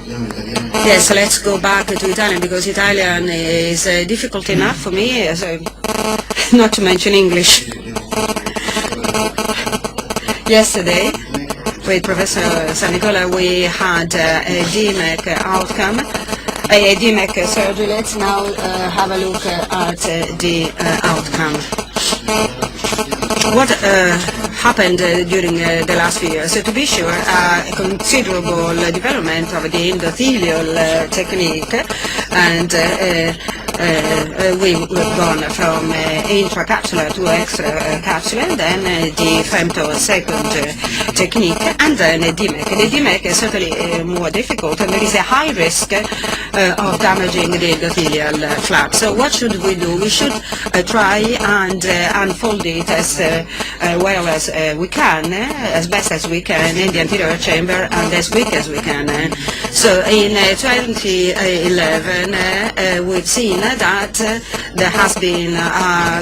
Yes, let's go back to Italian because Italian is difficult enough for me, so not to mention English. Yesterday, with Professor San Nicola, we had a DMEC outcome, a DMEC surgery. Let's now have a look at the outcome. What happened during the last few years? So to be sure, a considerable development of the endothelial technique, and we've gone from intracapsular to extracapsular, and then the femtosecond technique, and then DMEC. The DMEC is certainly more difficult, and there is a high risk of damaging the endothelial flap. So what should we do? We should try and unfold it as well as we can, as best as we can in the anterior chamber and as quick as we can. So in 2011, we've seen that there has been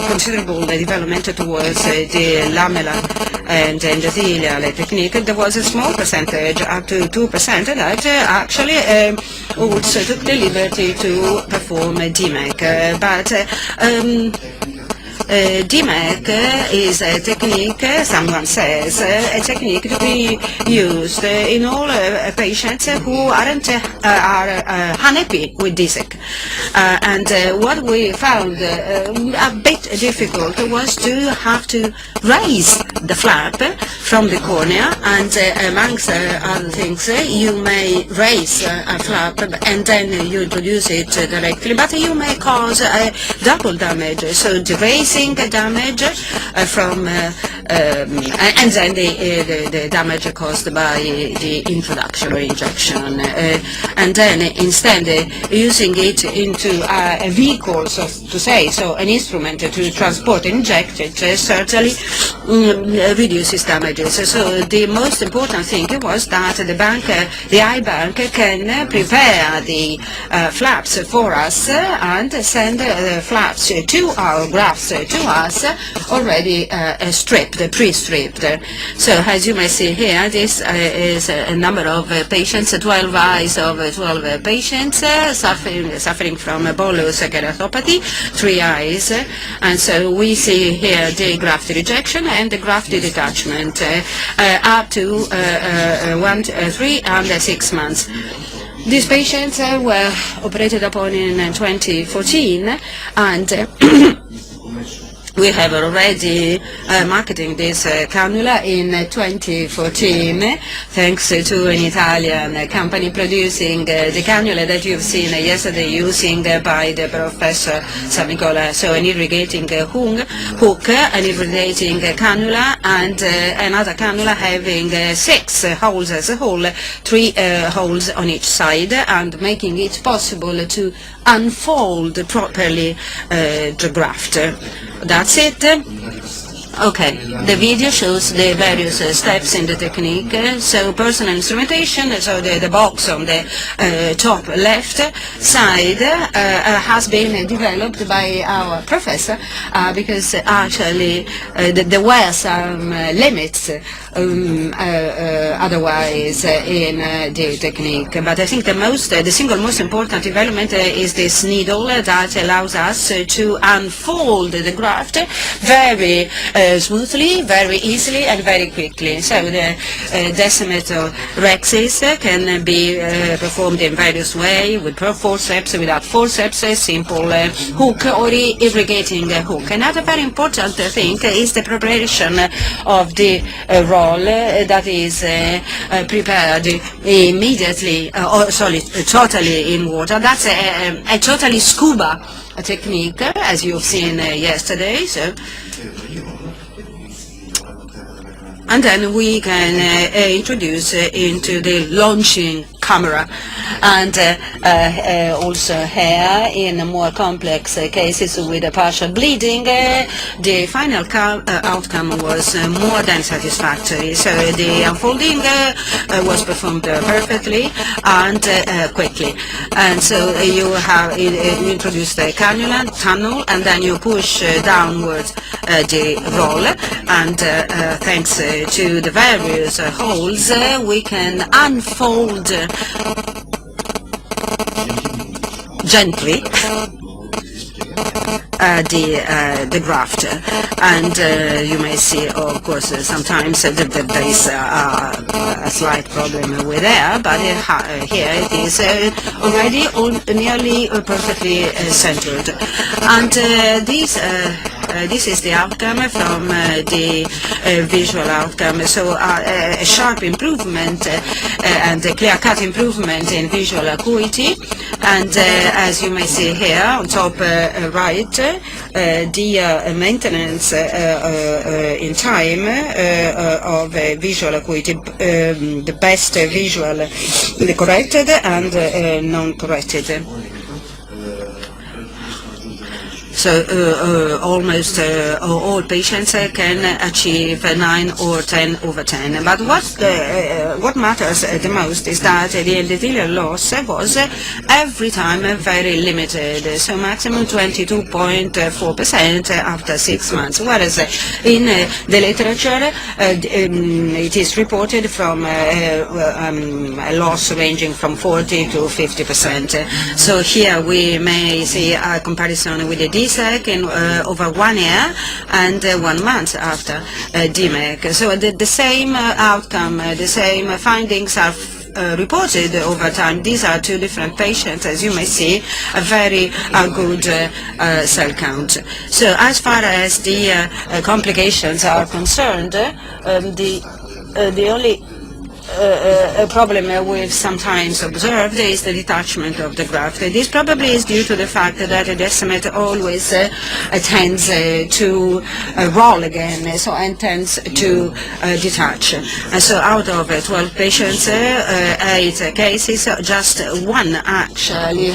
considerable development towards the lamellar and endothelial technique. There was a small percentage, up to 2%, that actually also took the liberty to perform DMEC. But DMEC is a technique, someone says, a technique to be used in all patients who are unhappy with DSEC. And what we found a bit difficult was to have to raise the flap from the cornea, and amongst other things, you may raise a flap and then you introduce it directly, but you may cause double damage. So the raising damage from and then the damage caused by the introduction or injection, and then instead using it into a vehicle, so to say, so an instrument to transport and inject it, certainly reduces damages. So the most important thing was that the eye bank can prepare the flaps for us and send the flaps to our grafts to us already stripped, pre-stripped. So as you may see here, this is a number of patients, 12 eyes of 12 patients suffering from bullous keratopathy, 3 eyes. And so we see here the graft rejection and the graft detachment up to 1, 3 and 6 months. These patients were operated upon in 2014, and we have already marketing this cannula in 2014, thanks to an Italian company producing the cannula that you've seen yesterday using by the Professor San Nicola. So an irrigating hook, an irrigating cannula, and another cannula having 6 holes as a whole, 3 holes on each side, and making it possible to unfold properly the graft. That's it. Okay, the video shows the various steps in the technique. So personal instrumentation, so the box on the top left side has been developed by our professor because actually there were some limits otherwise in the technique. But I think the single most important development is this needle that allows us to unfold the graft very smoothly, very easily, and very quickly. So the decimeter rexis can be performed in various ways, with forceps, without forceps, a simple hook, or irrigating hook. Another very important thing is the preparation of the roll that is prepared immediately, totally in water. That's a totally scuba technique, as you've seen yesterday. So. And then we can introduce into the launching camera, and also here in more complex cases with a partial bleeding, the final outcome was more than satisfactory. So the unfolding was performed perfectly and quickly. And so you have introduced the cannula tunnel, and then you push downwards the roll, and thanks to the various holes, we can unfold gently the graft, and you may see, of course, sometimes that there is a slight problem with air, but here it is already nearly perfectly centered, and this is the outcome from the visual outcome. So a sharp improvement and a clear-cut improvement in visual acuity, and as you may see here on top right, the maintenance in time of visual acuity, the best visual corrected and non-corrected. So almost all patients can achieve 9 or 10 over 10. But what matters the most is that the endothelial loss was every time very limited, so maximum 22.4% after 6 months, whereas in the literature it is reported from a loss ranging from 40 to 50%. So here we may see a comparison with the DSEC in over 1 year and 1 month after DMEC. So the same outcome, the same findings are reported over time. These are 2 different patients, as you may see, a very good cell count. So as far as the complications are concerned, the only problem we've sometimes observed is the detachment of the graft. This probably is due to the fact that the decimate always tends to roll again, so and tends to detach. And so out of 12 patients, 8 cases, just 1 actually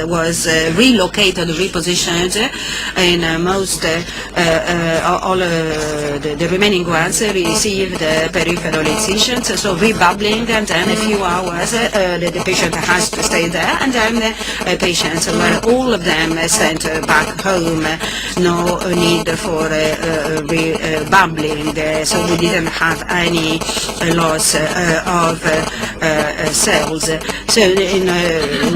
was relocated, repositioned. In most, all the remaining ones received peripheral incisions, so rebubbling, and then a few hours the patient has to stay there, and then the patients were all of them sent back home. No need for rebubbling, so we didn't have any loss of cells. So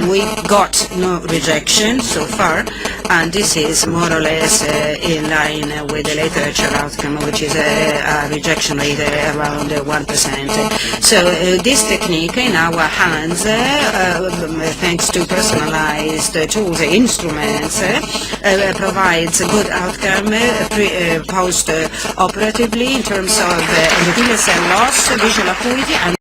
we got no rejection so far, and this is more or less in line with the literature outcome, which is a rejection rate around 1%. So this technique in our hands, thanks to personalized tools, instruments, provides a good outcome post-operatively in terms of endothelial cell loss, visual acuity, and